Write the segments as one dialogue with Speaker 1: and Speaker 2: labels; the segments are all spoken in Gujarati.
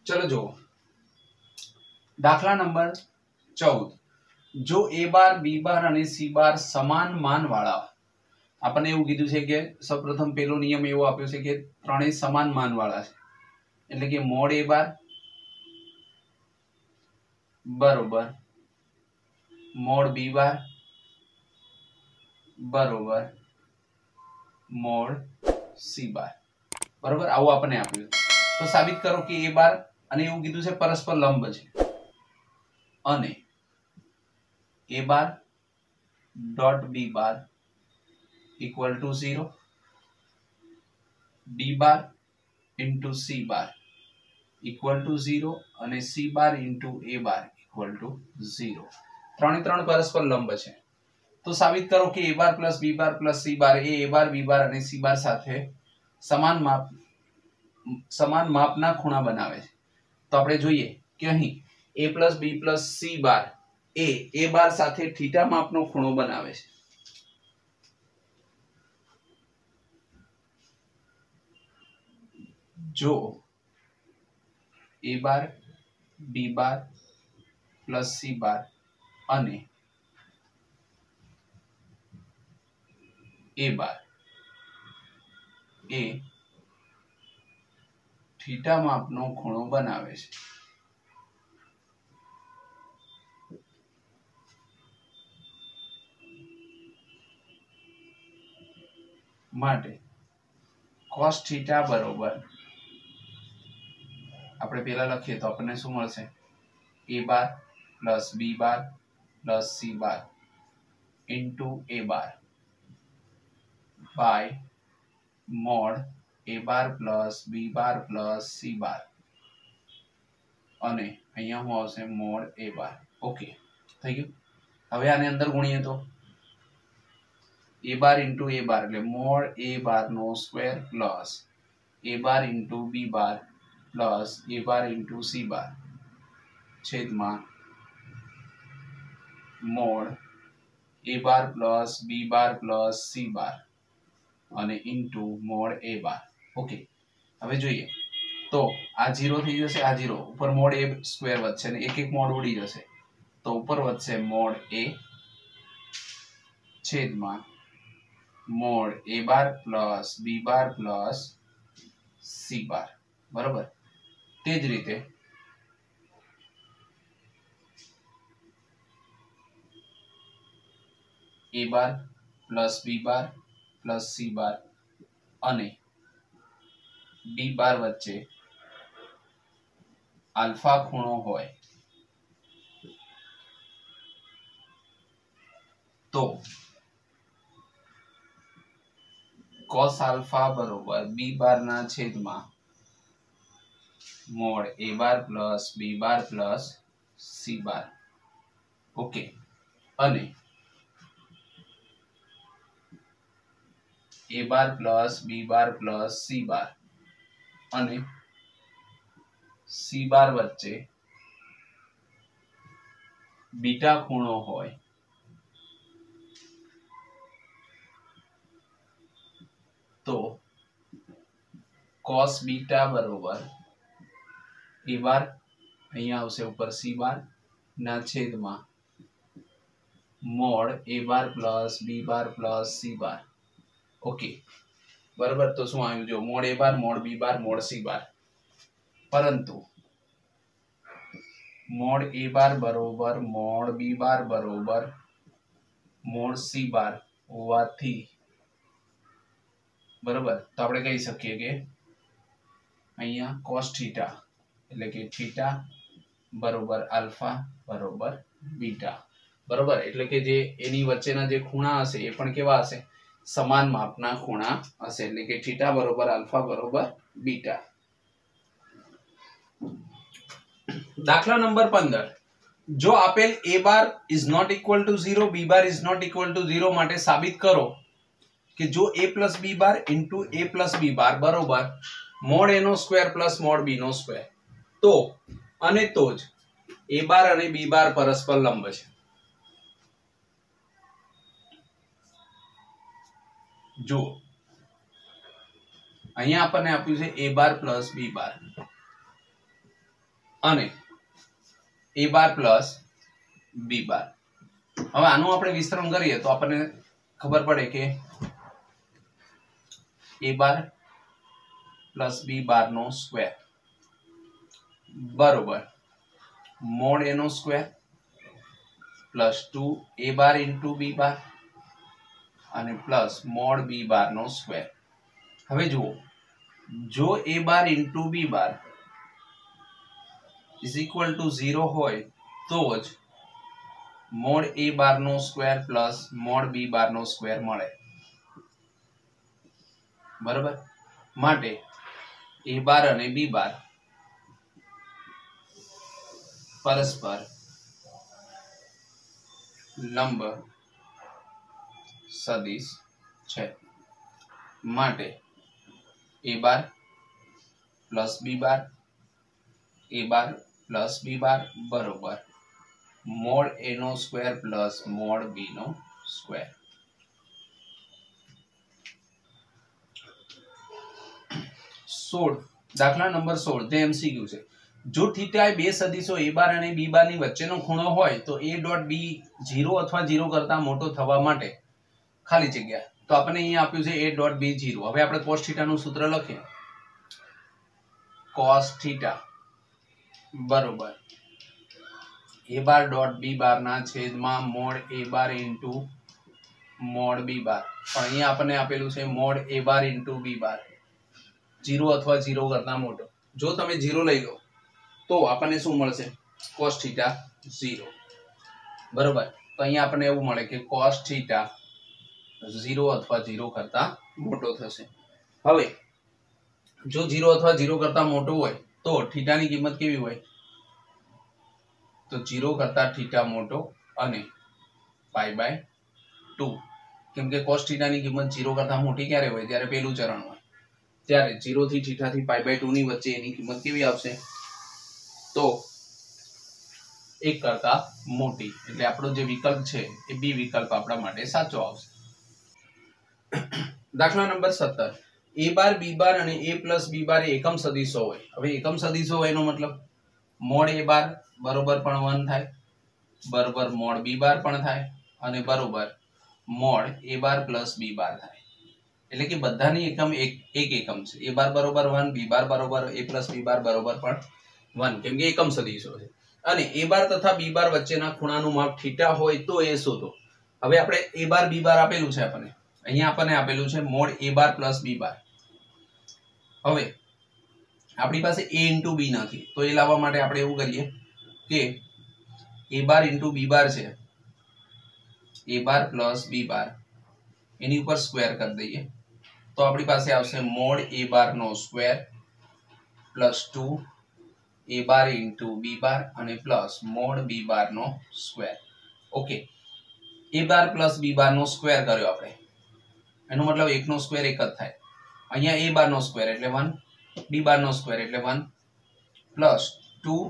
Speaker 1: चलो जो दाखला नंबर 14 जो ए बार बी बार અને સી બાર સમાન માન વાળા આપણને એવું કીધું છે કે સૌપ્રથમ પેલો નિયમ એવો આપ્યો છે કે ત્રણેય સમાન માન વાળા છે એટલે કે મોડ એ બાર બરોબર મોડ બી બાર બરોબર મોડ સી બાર બરોબર આવું આપણને આપ્યું તો સાબિત કરો કે એ બાર અને એવું કીધું છે પરસ્પર લંબ છે અને A bar dot B bar equal to 0 D bar into C bar equal to 0 અને C bar into A bar equal to 0 ત્રણે ત્રણ પરસ્પર લંબ છે તો સાબિત કરો કે એ bar plus B bar plus C બાર એ બાર બી બાર અને સી બાર સાથે સમાન માપના ખૂણા બનાવે છે તો આપણે જોઈએ કે અહીં એ પ્લસ બી પ્લસ સી બાર એ બાર સાથે થીટા માપનો ખૂણો બનાવે છે જો એ બાર બી બાર પ્લસ સી બાર અને એ બાર એ થીટા માપનો ખૂણો બનાવે છે માટે cos થીટા બરોબર આપણે પેલા લખીએ તો આપણને શું મળશે A bar plus B bar plus C bar into A bar by mod A bar plus B bar plus C bar અને અહીંયા શું આવશે મોડ એ બાર ઓકે થઈ ગયું હવે આને અંદર ગુણીએ તો ए बार इंटू ए बार એટલે મોડ ए बार નો સ્ક્વેર પ્લસ ए bar into B bar plus ए बार इंटू सी बार છેદમાં મોડ ए बार प्लस बी बार प्लस सी बार અને ઇન્ટુ મોડ ए बार ઓકે હવે જોઈએ તો આ 0 થઈ જશે આ 0 ઉપર મોડ ए સ્ક્વેર વધશે ને એક એક મોડ ઉડી જશે તો ઉપર વધશે મોડ ए છેદમાં मोड ए बार प्लस बी बार प्लस सी बार बराबर तेज रीते ए बार प्लस बी बार प्लस सी बार अने बी बार वच्चे अल्फा खूणो होय तो cos अल्फा बरोबर बी बार ना छेद में मोड ए बार प्लस बी बार प्लस सी बार ओके अने ए बार प्लस बी बार प्लस सी बार अने सी बार वच्चे बीटा खूणो होय तो cos बीटा बरोबर ए बार अहींया आवशे ऊपर सी बार ना छेद में मोड ए बार प्लस बी बार प्लस सी बार ओके बराबर तो शुं आव्युं जो मोड ए बार मोड बी बार मोड सी बार परंतु मोड ए बार बरोबर मोड बी बार बरोबर मोड सी बार होवाथी बराबर तो આપણે કહી શકીએ કે અહીંયા cos थीटा એટલે કે थीटा બરોબર આલ્ફા બરોબર બીટા બરોબર એટલે કે જે એની વચ્ચેના જે ખૂણા હશે એ પણ કેવા હશે સમાન માપના ખૂણા હશે એટલે કે थीटा બરોબર આલ્ફા બરોબર બીટા દાખલા નંબર 15 જો આપેલ a bar is not equal to 0 b bar is not equal to 0 માટે સાબિત કરો कि जो a plus B bar into A plus B bar बरोबर मोड ए नो स्क्वेर प्लस मोड बी नो स्क्वेर तो अने तो ज ए बार अने बी बार परस्पर लंब छे जो अहींया आपने आप्युं छे ए बार प्लस बी बार અને a બાર પ્લસ b બાર. હવે આનું આપણે વિસ્તરણ કરીએ તો આપણને ખબર પડે કે a bar plus b bar નો સ્ક્વેર બરોબર મોડ a નો square plus 2 a bar into b bar અને પ્લસ મોડ b બાર નો સ્ક્વેર. હવે જુઓ, જો a bar into b bar is equal to 0 હોય તો જ મોડ a બાર નો square plus mod b bar નો સ્ક્વેર મળે. બરાબર, માટે a બાર અને b બાર પરસ્પર લંબ સદિશ છે. માટે a bar plus b bar a bar plus b bar બરોબર મોડ a નો સ્ક્વેર પ્લસ મોડ b નો સ્ક્વેર. દાખલા નંબર 16 જે MCQ છે. જો થીટા એ બે સદિશો a બાર અને b બાર ની વચ્ચેનો ખૂણો હોય તો a ડોટ b 0 અથવા 0 કરતા મોટો થવા માટે ખાલી જગ્યા. તો આપણને અહીંયા આપ્યું છે a ડોટ b 0. હવે આપણે cos થીટા નું સૂત્ર લખીએ. cos થીટા બરોબર a બાર ડોટ b બાર ના છેદમાં mode a bar into mode b બાર. પણ અહીંયા આપણને આપેલું છે mode a bar into b બાર 0 અથવા 0 કરતા મોટો. જો તમે 0 લઈ લો તો આપણને શું મળશે? cos theta 0. બરોબર, તો અહીંયા આપણને એવું મળે કે cos થીટા 0 અથવા 0 કરતા મોટો થશે. હવે જો 0 અથવા 0 કરતા મોટો હોય તો થીટાની કિંમત કેવી હોય? તો 0 કરતા થીટા મોટો અને π/2. કેમ કે cos થીટાની કિંમત 0 કરતા મોટી ક્યારે હોય? જ્યારે પહેલું ચરણ હોય. ત્યારે 0 થી થીટા થી π/2 ની વચ્ચે એની કિંમત કેવી આવશે? તો 1 કરતા મોટી. એટલે આપણો જે વિકલ્પ છે એ બી વિકલ્પ આપણા માટે સાચો આવશે. દાખલા number 17. a bar b bar અને a પ્લસ b બાર એ એકમ સદિશો હોય. હવે એકમ સદિશો હોય એનો મતલબ મોડ a બાર બરોબર પણ 1 થાય, બરોબર મોડ b બાર પણ થાય અને બરોબર mod a bar plus b બાર થાય. એટલે કે બધાની એકમ એક એકમ છે. a બાર બરોબર 1, b બાર બરોબર a પ્લસ b બાર બરોબર પણ 1, કેમ કે એકમ સદિશો છે. અને a બાર તથા b બાર વચ્ચેના ખૂણાનું માપ થીટા હોય તો એ શોધો. હવે આપણે a બાર b બાર આપેલું છે, આપણને અહીંયા આપણને આપેલું છે mode a bar plus b બાર. હવે આપણી પાસે a ઇન્ટુ b નથી, તો એ લાવવા માટે આપણે એવું કરીએ કે a bar into b bar છે, a bar plus b bar એની ઉપર સ્ક્વેર કરી દઈએ તો આપણી પાસે આવશે મોડ a બાર નો square plus 2 a bar into b bar અને પ્લસ મોડ b બાર નો square. Okay, a bar plus b bar નો સ્ક્વેર કર્યો આપણે, એનો મતલબ 1 નો સ્ક્વેર 1 જ થાય. અહીંયા a બાર નો સ્ક્વેર એટલે 1, b બાર નો સ્ક્વેર એટલે 1 plus 2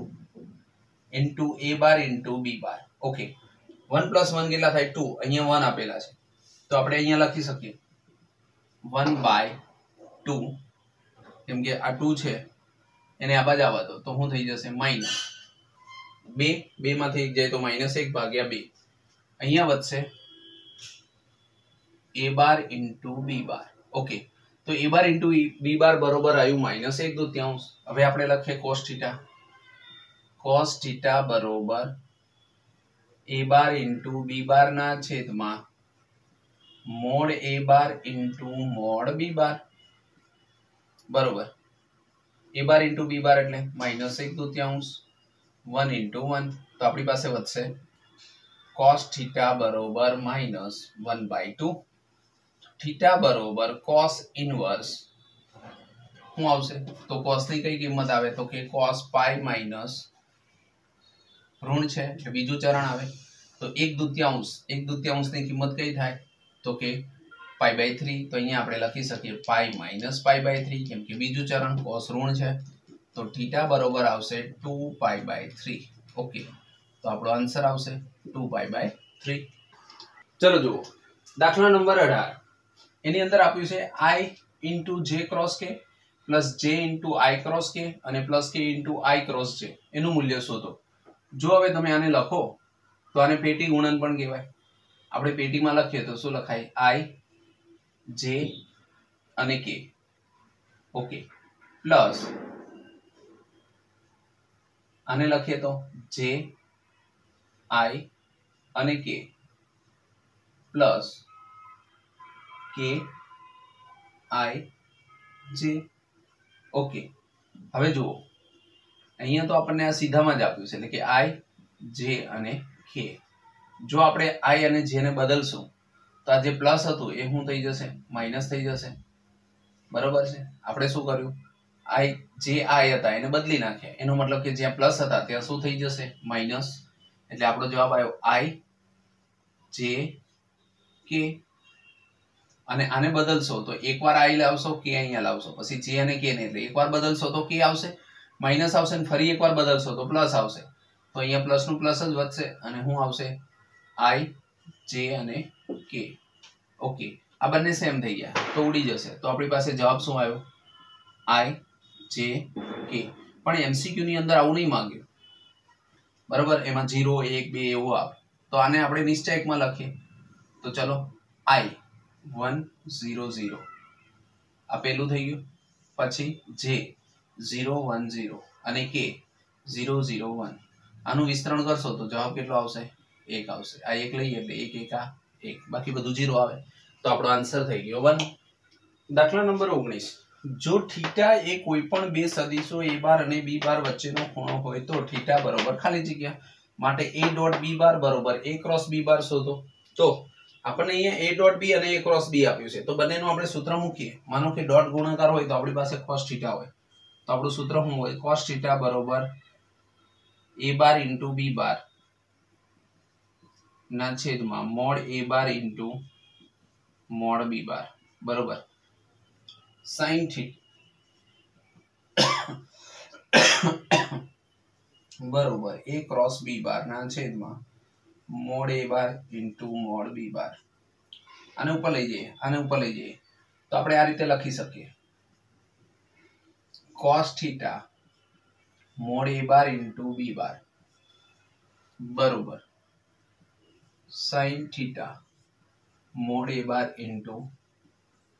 Speaker 1: into a bar into b bar. Okay, 1 plus 1 કેટલા થાય? 2. અહીંયા 1 આપેલા છે તો આપણે અહીંયા લખી શકીએ 1/2. કેમ કે આ 2 છે એને આ બાજુ આવવા દો તો શું થઈ જશે? માઇનસ 2. 2 માંથી 1 જાય તો -1/2. અહીંયા વધશે a bar into b bar. Okay, તો a bar into b bar બરોબર આવ્યું -1/2. હવે આપણે લખીએ cos થીટા. cos થીટા બરોબર a બાર ઇન્ટુ b બાર ના છેદમાં mode a bar into mode b bar બરોબર. a બાર ઇન્ટુ b બાર એટલે -1/2, 1 ઇન્ટુ 1. તો આપણી પાસે વધશે cos થીટા બરોબર -1/2. થીટા બરોબર cos ઇનવર્સ શું આવશે? તો cos ની કઈ કિંમત આવે? તો કે cos પાઈ માઇનસ ઋણ છે એટલે બીજું ચરણ આવે તો 1/2 ની કિંમત કઈ થાય? તો કે π/3. તો અહીંયા આપણે લખી શકીએ પાઈ માઇનસ π/3, કેમ કે બીજું ચરણ cos ઋણ છે. તો થીટા બરોબર આવશે 2π/3. ઓકે, તો આપણો આન્સર આવશે 2π/3. ચલો જુઓ દાખલા નંબર 18. એની અંદર આપ્યું છે i × j × k પ્લસ જે ઇન્ટુ આઈ ક્રોસ કે અને પ્લસ કે ઇન્ટુ આઈ ક્રોસ જે એનું મૂલ્ય શોધો. જો હવે તમે આને લખો તો આને પેટી ગુણન પણ કહેવાય. આપણે પેટીમાં લખીએ તો શું લખાય? આઈ જે અને કે. ઓકે, પ્લસ આને લખીએ તો જે આઈ અને કે પ્લસ કે આઈ જે. ઓકે, હવે જુઓ અહીંયા તો આપણને આ સીધામાં જ આપ્યું છે, એટલે કે આઈ જે અને કે. જો આપણે આઈ અને જે ને બદલશું તો આ જે પ્લસ હતું એ શું થઈ જશે? માઇનસ થઈ જશે. બરોબર છે? આપણે શું કર્યું? આઈ જે આઈ હતા એને બદલી નાખ્યા. એનો મતલબ કે જ્યાં પ્લસ હતા ત્યાં શું થઈ જશે? માઇનસ. એટલે આપણો જવાબ આવ્યો આઈ જે કે. અને આને બદલશો તો એકવાર આઈ લાવશો, કે અહીંયા લાવશો, પછી જે અને કે ને, એટલે એકવાર બદલશો તો કે આવશે, માઇનસ આવશે, અને ફરી એકવાર બદલશો તો પ્લસ આવશે. તો અહીંયા પ્લસ નું પ્લસ જ વધશે અને શું આવશે? આઈ જે અને કે. ઓકે, આ બંને સેમ થઈ ગયા તો ઉડી જશે. તો આપણી પાસે જવાબ શું આવ્યો? આઈ જે કે. પણ એમસીક્યુ ની અંદર આવું નહીં માંગ્યું, બરોબર? એમાં 0 1 2 એવું આવે. તો આને આપણે નિશ્ચયકમાં લખીએ તો ચલો, આઈ 1 0 0 આ પેલું થઈ ગયું. પછી જે 0 1 0 અને કે 0 0 1. આનું વિસ્તરણ કરશો તો જવાબ કેટલો આવશે? 1 આવશે. આ 1 લઈએ એટલે 1 1 આ 1, બાકી બધું 0 આવે. તો આપણો આન્સર થઈ ગયો 1. દાખલા નંબર 19. જો થીટા એ કોઈ પણ બે સદિશો a બાર અને b બાર વચ્ચેનો ખૂણો હોય તો થીટા બરોબર ખાલી જગ્યા માટે a ડોટ b બાર બરોબર a ક્રોસ b બાર શોધો. તો આપણને અહીંયા a ડોટ b અને a ક્રોસ b આપ્યું છે, તો બંનેનું આપણે સૂત્ર મૂકીએ. માનો કે ડોટ ગુણાકાર હોય તો આપણી પાસે cos થીટા હોય, તો આપણું સૂત્ર શું હોય? cos થીટા બરોબર a બાર ઇન્ટુ b બાર ના છેદમાં mode a bar into mode b bar બરોબર sin થીટા બરોબર a ક્રોસ b બાર ના છેદમાં mode a bar into mode b બાર. આને ઉપર લઈ જઈએ, આને ઉપર લઈ જઈએ તો આપણે આ રીતે લખી શકીએ cos theta mode a bar into b bar બરોબર sin theta mode a bar into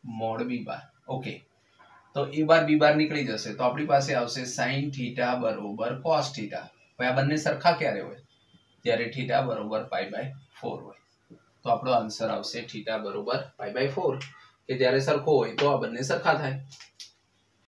Speaker 1: mode b bar. Okay, તો a બાર b બાર નીકળી જશે તો આપણી પાસે આવશે sin થીટા બરોબર cos થીટા. હવે આ બંને સરખા ક્યારે હોય? ત્યારે થીટા બરોબર π/4 હોય. તો આપણો આન્સર આવશે થીટા બરોબર π/4, કે જ્યારે સરખો હોય તો આ બંને સરખા થાય.